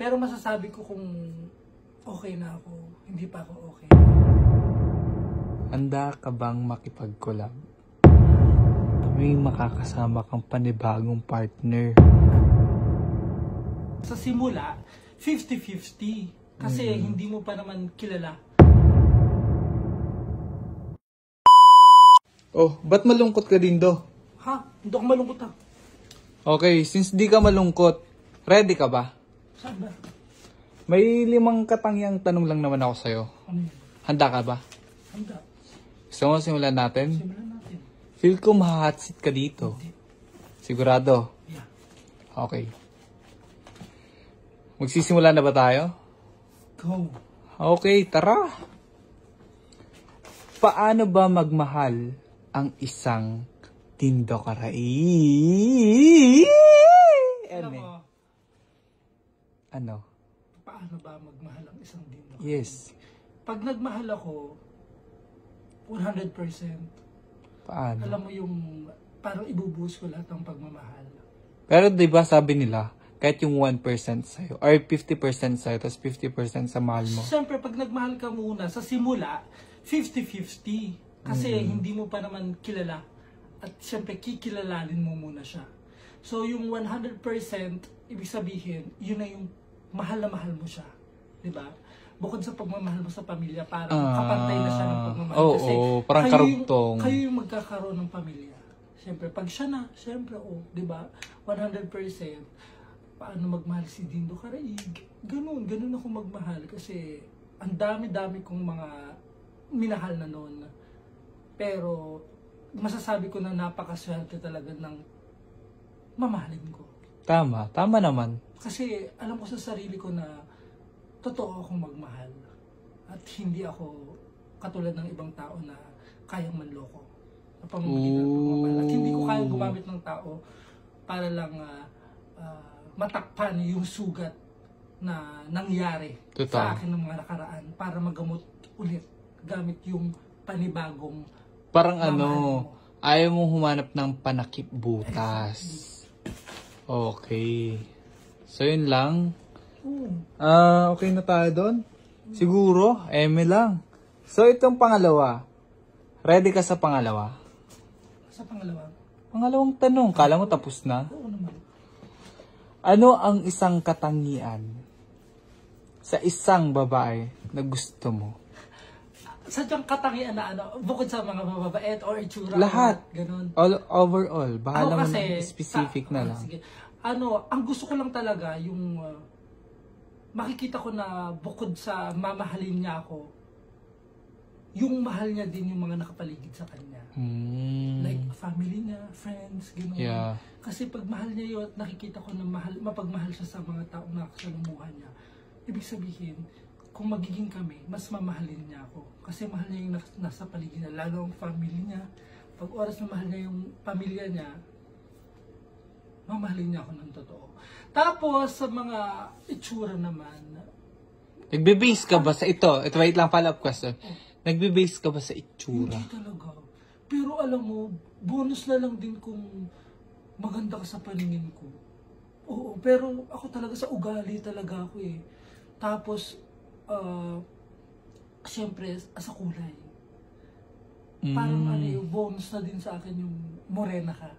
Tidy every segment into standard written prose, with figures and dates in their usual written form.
Pero masasabi ko kung okay na ako, hindi pa ako okay. Handa ka bang makipag-collab? May makakasama kang panibagong partner. Sa simula, 50-50. Kasi hindi mo pa naman kilala. Oh, ba't malungkot ka din do? Ha? Hindi ako malungkot ha. Okay, since di ka malungkot, ready ka ba? Saan ba? May 5 katangiang tanong lang naman ako sa'yo. Ano yun? Handa ka ba? Handa. Gusto mo simulan natin? Simulan natin. Feel ko mahatsit ka dito. Sigurado? Yeah. Okay. Magsisimula na ba tayo? Go. Okay, tara. Paano ba magmahal ang isang tindokarai? Alam mo, Ano? paano ba magmahal ang isang dindo? Yes. Pag nagmahal ako, 100%. Paano? Alam mo yung parang ibubuhos ko lahat ng pagmamahal. Pero 'di ba sabi nila, kahit yung 1% sa'yo, or 50% sa'yo, tapos 50% sa mahal mo. Siyempre, pag nagmahal ka muna, sa simula, 50-50. Kasi hindi mo pa naman kilala. At siyempre, kikilalalin mo muna siya. So, yung 100%, ibig sabihin, yun na yung mahal na mahal mo siya. Diba? Bukod sa pagmamahal mo sa pamilya, parang kapantay na siya ng pagmamahal. Kasi parang karugtong. Kayo yung magkakaroon ng pamilya. Siyempre, pag siya na, siyempre, diba? 100%. Paano magmahal si Dindo Caraig? Ganun ako magmahal. Kasi, ang dami-dami kong mga minahal na noon. Pero, masasabi ko na napakaswerte talaga ng mamahalin ko. Tama naman. Kasi alam ko sa sarili ko na totoo akong magmahal. At hindi ako katulad ng ibang tao na kayang manloko. Sa pamamagitan ng pagmamahal. At hindi ko kayang gumamit ng tao para lang matakpan yung sugat na nangyari sa akin ng mga nakaraan para magamot ulit gamit yung panibagong Parang ayaw mong humanap ng panakip butas. Okay. So, yun lang. Okay na tayo doon? Siguro, lang. So, itong pangalawa. Ready ka sa pangalawa? Sa pangalawa? Pangalawang tanong. Kala mo tapos na? Oo naman. Ano ang isang katangian sa isang babae na gusto mo? Sadyang katangian na bukod sa mga mababait or itsura. Lahat. Ganun. Overall. Bahala mo kasi, na specific na lang. Sige. Ang gusto ko lang talaga, yung makikita ko na bukod sa mamahalin niya ako, yung mahal niya din yung mga nakapaligid sa kanya. Like family niya, friends, gano'n. Yeah. Kasi pag mahal niya yun at nakikita ko na mapagmahal siya sa mga taong nakasalumuhan niya, ibig sabihin, kung magiging kami, mas mamahalin niya ako. Kasi mahal niya yung nasa paligid niya, lalo ang family niya. Pag oras na mahal niya yung pamilya niya, mamahalin niya ako ng totoo. Tapos, sa mga itsura naman, Nagbe-base ka ba sa ito? Ito, wait lang, follow-up question. Nagbe-base ka ba sa itsura? hindi talaga. Pero alam mo, bonus na lang din kung maganda ka sa paningin ko. Oo, pero ako talaga sa ugali talaga ako eh. Tapos, siyempre, sa kulay. Parang yung bonus na din sa akin yung morena ka.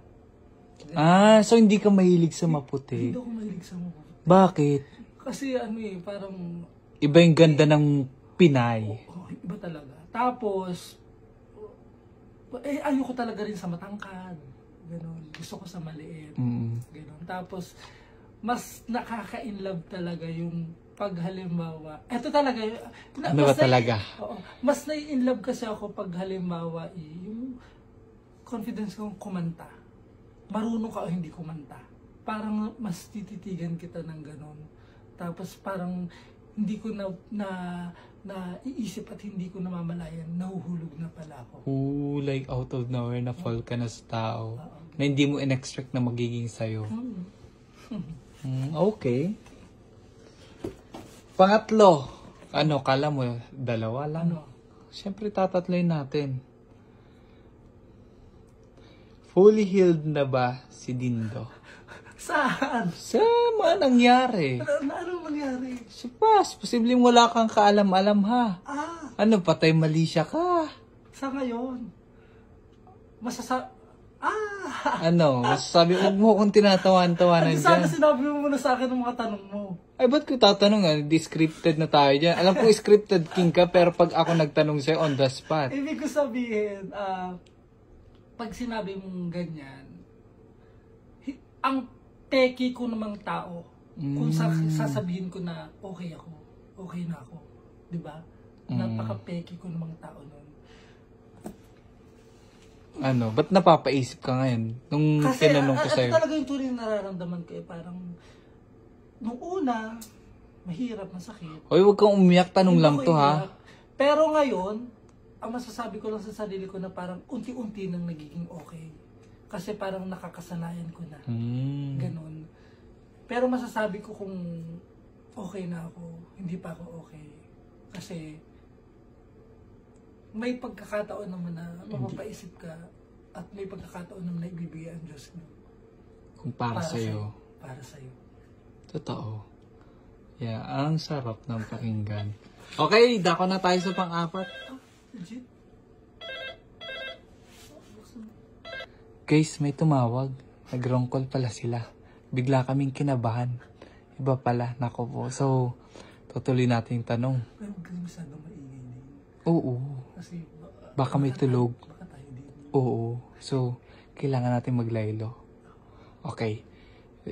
So hindi ka mahilig sa maputi? Hindi ako mahilig sa maputi. Bakit? Kasi parang Iba yung ganda ng Pinay. Iba talaga. Tapos, ayoko talaga rin sa matangkad. Ganon. Gusto ko sa maliit. Ganon. Tapos, mas nakaka-inlove talaga yung paghalimbawa. Ito talaga. Ano ba talaga? Oo. Mas nai-inlove kasi ako pag halimbawa yung confidence kong kumanta. Marunong ka o hindi kumanta. Parang mas tititigan kita ng ganon. Tapos parang hindi ko na iisip at hindi ko namamalayan, nahuhulog na pala ako. Like out of nowhere na fall ka na sa tao na hindi mo in-expect na magiging sa'yo. Okay. Pangatlo, kala mo, dalawa lang? Siyempre tatatloy natin. Fully healed na ba si Dindo? Saan? Sa mga nangyari. Anong nangyari? Sa past, posibleng wala kang kaalam-alam ha. Ano, patay mali siya ka. Sa ngayon? Ano, masasabi, huwag mo kung tinatawan-tawanan Sana dyan. sinabi mo muna sa akin ang mga tanong mo. Ay, ba't ko tatanong? Di scripted na tayo dyan. Alam ko, scripted king ka, pero pag ako nagtanong sa'yo, on the spot. Ibig ko sabihin, pag sinabi mong ganyan, ang peki ko namang tao, kung sasabihin ko na okay ako, okay na ako. Diba? Napaka-peki ko namang tao nun. Ano, ba't napapaisip ka ngayon? Nung Kasi tinanong ko sa'yo. Kasi talaga yung tunay na nararamdaman ko parang nung una, mahirap, masakit. Hoy, huwag kang umiyak, tanong Hindi lang ako to ha. iyak. Pero ngayon, ang masasabi ko lang sa sarili ko na parang unti-unti nang nagiging okay. Kasi parang nakakasanayan ko na. Ganon. Pero masasabi ko kung okay na ako, hindi pa ako okay. Kasi may pagkakataon naman na mapapaisip ka at may pagkakataon naman na ibibigay ang Diyos mo. Kung para sa'yo. Para sa'yo. Totoo. Yeah, ang sarap ng pakinggan. Okay, dako na tayo sa pang-apat. Legit? Guys, may tumawag. Nag-wrong call pala sila. Bigla kaming kinabahan. Iba pala, nako po. So, tutuloy natin yung tanong. Pero huwag kasi masyadong maingay din. Oo. Kasi Baka may tulog. baka tayo din. Oo. So, kailangan natin maglaylo. Okay.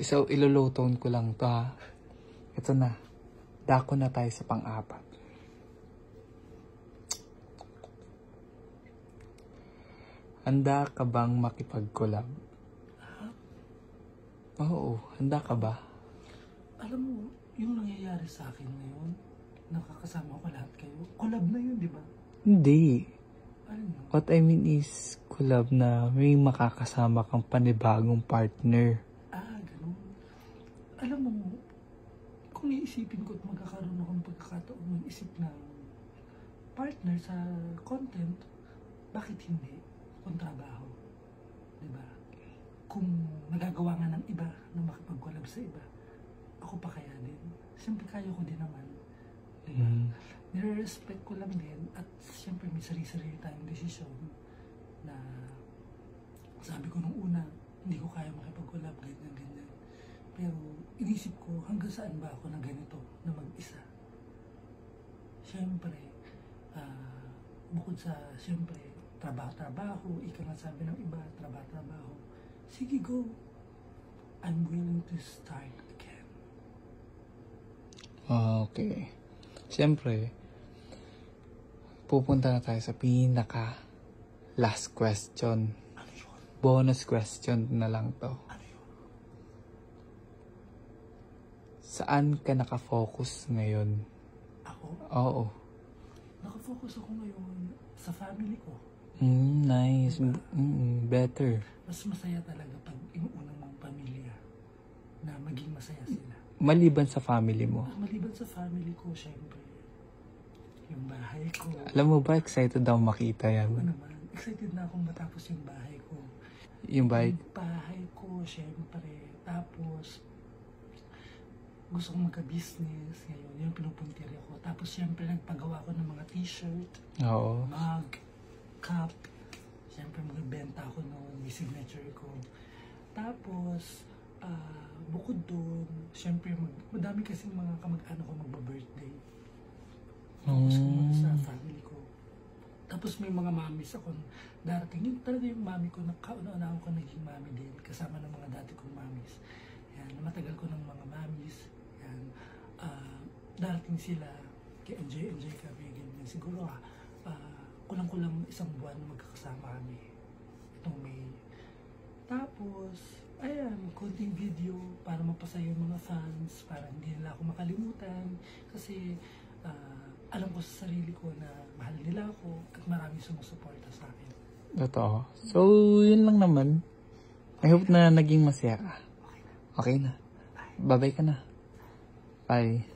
So, ilo-low tone ko lang to ha. Ito na. Dako na tayo sa pang-apat. Handa ka bang makipag-collab? Oo. Handa ka ba? Alam mo, yung nangyayari sa akin ngayon, nakakasama ko lahat kayo. Collab na yun, di ba? Hindi. Ano yun? What I mean is, collab na may makakasama kang panibagong partner. Ganun. Alam mo, kung iisipin ko at magkakaroon akong pagkakataon ng isip ng partner sa content, bakit hindi? Kung trabaho. Diba? Kung nagagawa nga ng iba na makipag-collab sa iba, ako pa kaya din. Siyempre kaya ko din naman. Diba? Nire-respect ko lang din at siyempre may sarili-sarili tayong desisyon na sabi ko nung una, hindi ko kaya makipag-collab, ganyan. Pero inisip ko, hanggang saan ba ako na ganito, na mag-isa? Siyempre, bukod sa, siyempre, trabaho, ika nga sabi ng iba, trabaho. Sige, go. I'm willing to start again. Okay. Siyempre, pupunta na tayo sa pinaka last question. Ano yun? Bonus question na lang to. Ano yun? Saan ka nakafocus ngayon? Ako? Oo. Nakafocus ako ngayon sa family ko. Nice. Better. Mas masaya talaga pag inuunang mong pamilya na maging masaya sila. Maliban sa family mo. Maliban sa family ko, syempre, yung bahay ko. Alam mo ba, excited daw makita yan. Ako naman, excited na akong matapos yung bahay ko. Yung bike? Yung bahay ko, syempre. Tapos, gusto kong magka-business. Ngayon, yung pinupuntirya ko. Tapos, syempre, nagpagawa ko ng mga t-shirt, Oo. mug, cup. Siyempre, magbenta ako noon, may signature ko. Tapos, bukod doon, siyempre, madami kasi mga kamag-anak ko magba-birthday. Tapos, sa family ko. Tapos, may mga mamis ako darating. Yung talaga yung mami ko, kauna-una ko naging mami din, kasama ng mga dati kong mamis. Yan, matagal ko ng mga mamis. Yan, darating sila, enjoy kami, ganyan. Siguro, kulang-kulang isang buwan na magkakasama kami itong May. Tapos, ayan, konting video para mapasaya yung mga fans, para hindi nila ako makalimutan. Kasi, alam ko sa sarili ko na mahal nila ako at marami sumusuporta sa akin. Totoo. So, yun lang naman. I hope na naging masaya ka. Okay na. Bye-bye ka na. Bye.